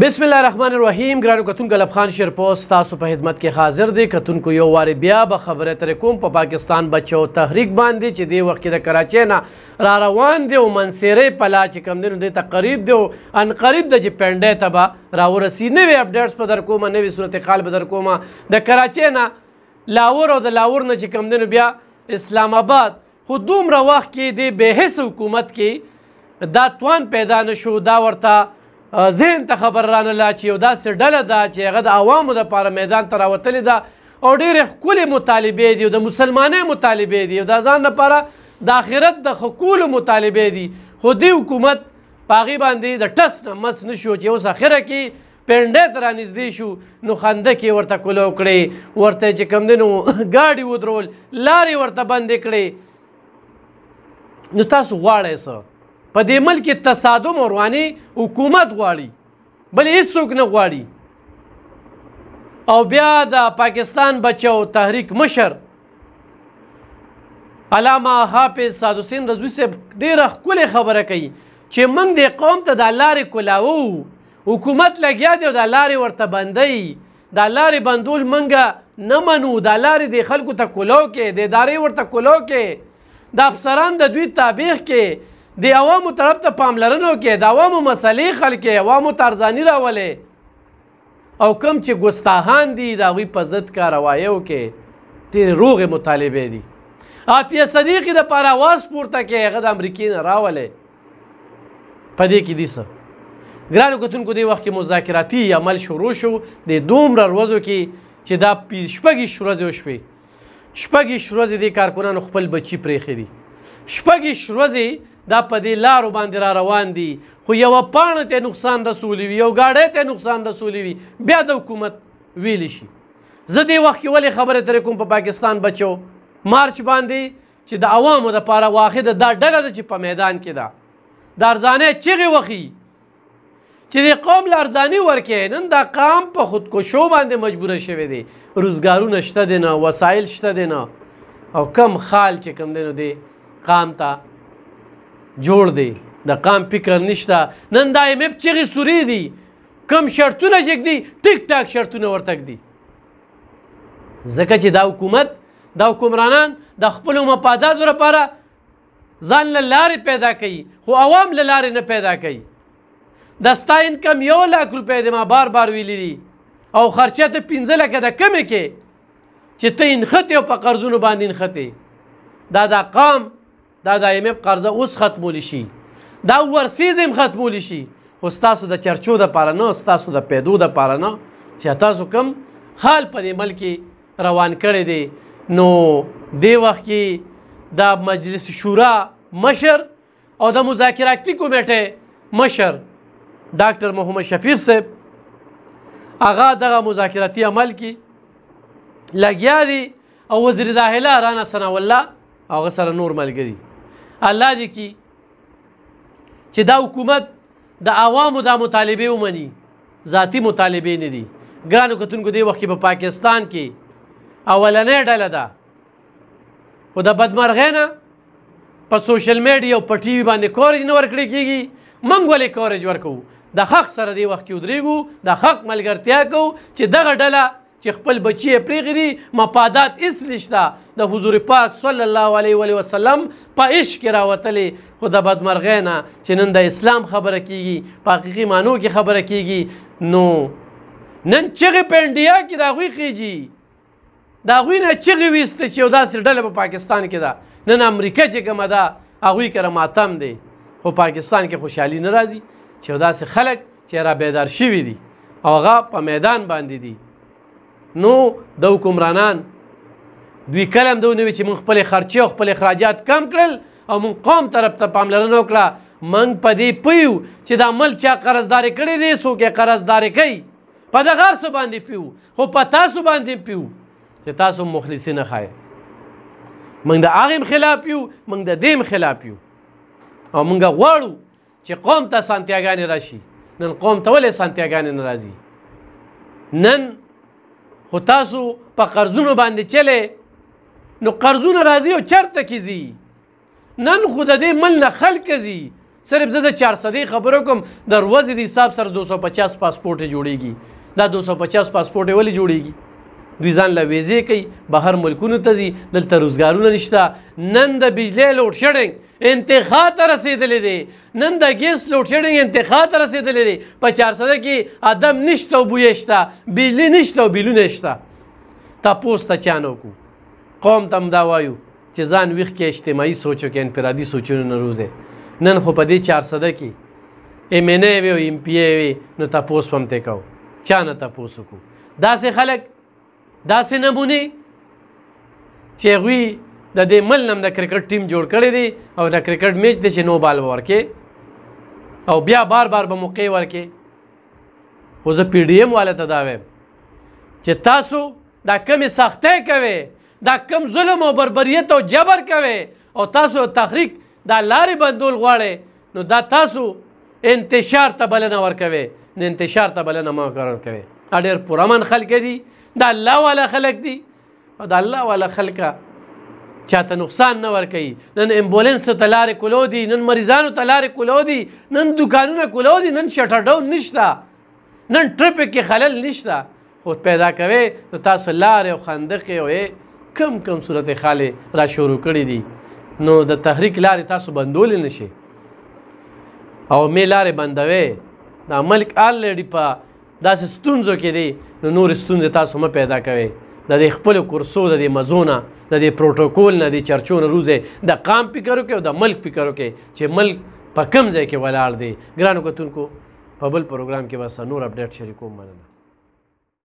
بسم الله الرحمن الرحیم. ګرانو کتونکو لبخان شیرپوسټ تاسو په خدمت کې حاضر دی. کتونکو یو وارې بیا به خبره ترې کوم په پاکستان بچو تحریک باندې چې دې وخت کې د کراچۍ نه را روان دی او منصیرې پلا چې کوم دی نو دې ته قریب دی او ان قریب د چې پنډۍ ته به راورسي. نوې اپډیټس به در کومه، نوې صورتحال به در کومه. د کراچۍ نه لاهور او د لاهور نه چې کوم دی نو بیا اسلام آباد، خو دومره وخت کې د بېحس حکومت کې دا توان پیدا نه شو، دا ورته ذهن ته خبر رانله چې یو داسې ډله ده چې هغه د عوامو دپاره میدان ته راوتلې ده او ډېرې ښکلې مطالبې دي او د مسلمانۍ مطالبې دي او د ځان لپاره د آخرت د ښه کولو مطالبې دي. خو دې حکومت په هغې باندې د ټس نه مس نه شو چې اوس اخره کې پنډۍ ته رانږدې شو نو خندقې ورته کولو کړې، ورته چې کوم دی نو ګاډي ودرول، لارې ورته بندې کړې. نو تاسو غواړئ څه؟ په دې ملک کې تصادم او رواني حکومت غواړي، بل هېڅوک نه غواړي. او بیا د پاکستان بچو تحریک مشر علامه حافظ سعد حسین رضوي صاحب ډېره ښکلې خبره کوي چې موږ دې قوم ته دا لارې کولاوو، حکومت لګیا دی او دا لارې ورته بندوي. دا لارې بندول موږ نه منو، دا لارې د خلکو ته کولو کې، د ادارې ورته کولو کې، د افسران د دوی تابع کې، د عوامو طرف ته پاملرنه وکړي، د عوامو مسلې حل کړي، عوامو ته ارزاني راولئ او کوم چې ګستاخان دي د هغوی په ضد کاروایي وکړي. ډېرې روغې مطالبې دي. عافیه صدیقي دپاره اواز پورته کړي، هغه د امریکې نه راولئ. په دې کې دي څه؟ ګرانو کتونکو دې وخت کې مذاکراتي عمل شروع شو د دومره ورځو کې چې دا شپږ ورځې وشوې. شپږ ورځې دې کارکنانو خپل بچي پرېښي دي. شپږ ورځې دا په دې لارو باندې را روان دي، خو یوه پاڼه ته نقصان رسولی وي، یو ګاډی ته نقصان رسولی وي، بیا د حکومت ویلی شي. زه دې وخت کې ولې خبرې ترې کوم په پاکستان بچو مارچ باندې چې د عوامو دپاره واحده دا ډله ده چې په میدان کې ده، د ارزانۍ چغې وخي چې د قوم له ارزاني ورکړي. نن دا قام په خودکشو باندې مجبوره شوی دی، روزګارونه شته دی نه، وسایل شته دی نه، او کم خال چې کوم دی نو دې قام ته جوړ دی، د قام فکر نشته. نن د IMF چغې سوري دي، کم شرطونه چې ږدي ټیک ټاک شرطونه ورته ږدي، ځکه چې دا حکومت، دا حکمرانان د خپلو مفاداتو لپاره ځان له لارې پیدا کوي، خو عوام له لارې نه پیدا کوي. د ستا انکم 1 لک روپۍ دی، ما بار بار ویلي دي، او خرچه ته 15 لکه د کمې کې چې ته انښتې او په قرضونو باندې انښتې. دا قام، دا د IMF قرضه اوس ختمولی شي، دا ورسیز هم ختمولی شي، خو ستاسو د چرچو دپاره نه، ستاسو د پیدو دپاره نه چې تاسو کوم حال په دې ملک روان کړی دی. نو دې وخت کې د مجلس شورا مشر او د مذاکراتي کمیټې مشر ډاکټر محمد شفیق صاحب هغه دغه مذاکراتي عمل کې لګیا دي او وزیر داخله رانا ثناء الله هغه سره نور ملګري. الله دې کی چې دا حکومت د عوامو دا مطالبې ومني، ذاتي مطالبې نه دي. ګرانو کتونکو دې وخت کې په پاکستان کې اولنۍ ډله ده، خو د بدمرغۍ نه په سوشل میډیا او په ټي وي باندې کورج نه ورکړی کېږي. موږ ولې کورج ورکوو؟ د حق سره دې وخت کې ودرېږو، د حق ملګرتیا کوو چې دغه ډله چې خپل بچی یې پرېښي دي، مفادات هېڅ نشته، د حضور پاک صلی الله علیه وسلم په عشق کې راوتلې، خو د بدمرغۍ نه چې نن د اسلام خبره کېږي، په حقیقي معنو کې خبره کېږي، نو نن چغې په انډیا کې د هغوی خېجي، د هغوی نه چغې ویسته چې یو داسې ډله په پاکستان کې ده. نن امریکا چې کومه ده هغوی کره ماتم دی، خو پاکستان کې خوشحالي نه راځي چې یو داسې خلک چې را بیدار شوي دي او هغه په میدان باندې دي. نو د حکمرانان دوی کله هم دونه وي چې موږ خپلې خرچې او خپل اخراجات کم کړل او موږ قوم طرف ته پاملرنه وکړه. موږ په دې پویو چې دا ملک چا قرضداري کړې دی، څوک یې قرضداري کوي، په دغه هر څه باندې پیو، خو په تاسو باندې پیو چې تاسو مخلصي نه ښایئ. موږ د هغې خلاف یو، موږ د دې خلاف یو، او موږ غواړو چې قوم ته سانتیاګانې راشي. نن قوم ته ولې سانتیاګانې نه راځي؟ نن خو تاسو په قرضونو باندې چلې، نو قرضونه راځي او چرته کې ځي. نن خو د دې مل نه خلک ځي، صرف زه د 400 خبرو کوم د ورځې د حساب سره 250 پاسپورټ جوړیږي. دا 250 پاسپورټ ولې جوړیږي؟ دوی ځان له ویزې کوي، بهر ملکونو ته ځي، دلته روزګارونه نشته. نن د بجلی لوډ شیډنګ انتخا ته رسېدلی دی، نن د ګیس لوډ شیډنګ انتخا ته رسېدلی دی. په 400 کې ادم نشته او بویه شته، بجلی نشته او بیلونه شته. تپوس ته چا نه وکړو. قوم ته هم دا وایو چې ځان ویښ کې اجتماعي سوچو کې انفرادي سوچونو نه روزئ. نن خو په دې 400 کې MNA وي او MPA وي نو تپوس به هم ترې کوو. چا نه تپوس وکړو. داسې خلک، داسې نمونې چې هغوی د دې مل نه د کرکټ ټیم جوړ کړی دی او د کرکټ میچ دی چې نو بال به ورکې او بیا بار بار به موقع ورکې. خو زه PDM والا ته دا وایم چې تاسو دا کمې سختۍ کوئ، دا کم ظلم او بربریت او جبر کوئ او تاسو تحریک دا لارې بندول غواړئ، نو دا تاسو انتشار ته بلنه ورکوئ، نو انتشار ته بلنه مه ورکوئ. دا ډېر پرامن خلک دي، دا الله والا خلک دي او دا الله والا خلکه چاته نقصان نه ورکوي. نن امبولنس ته لارې کولو دي، نن مریضانو ته لارې کولو دي، نن دکانونه کولو دي، نن شټر ډاون نشته، نن ټرافیک کې خلل نشته. خو پیدا کوئ نو تاسو لارې او خندقې او کم صورت خالې را شروع کړي دي، نو د تحریک لارې تاسو بندولی نشئ او مې لارې بندوئ. دا ملک آلریډي په داسې ستونزو کې دی، نو نورې ستونزې تاسو مه پیدا کوئ. د دې خپلو کورسو، د دې مزو نه، د دې پروټوکول نه، د چرچو نه روزئ. د قام فکر وکړئ او د ملک فکر وکړئ چې ملک په کوم ځای کې ولاړ دی. ګرانو کتونکو، په بل پروګرام کې به نور اپډیټ شریکوم. مننه.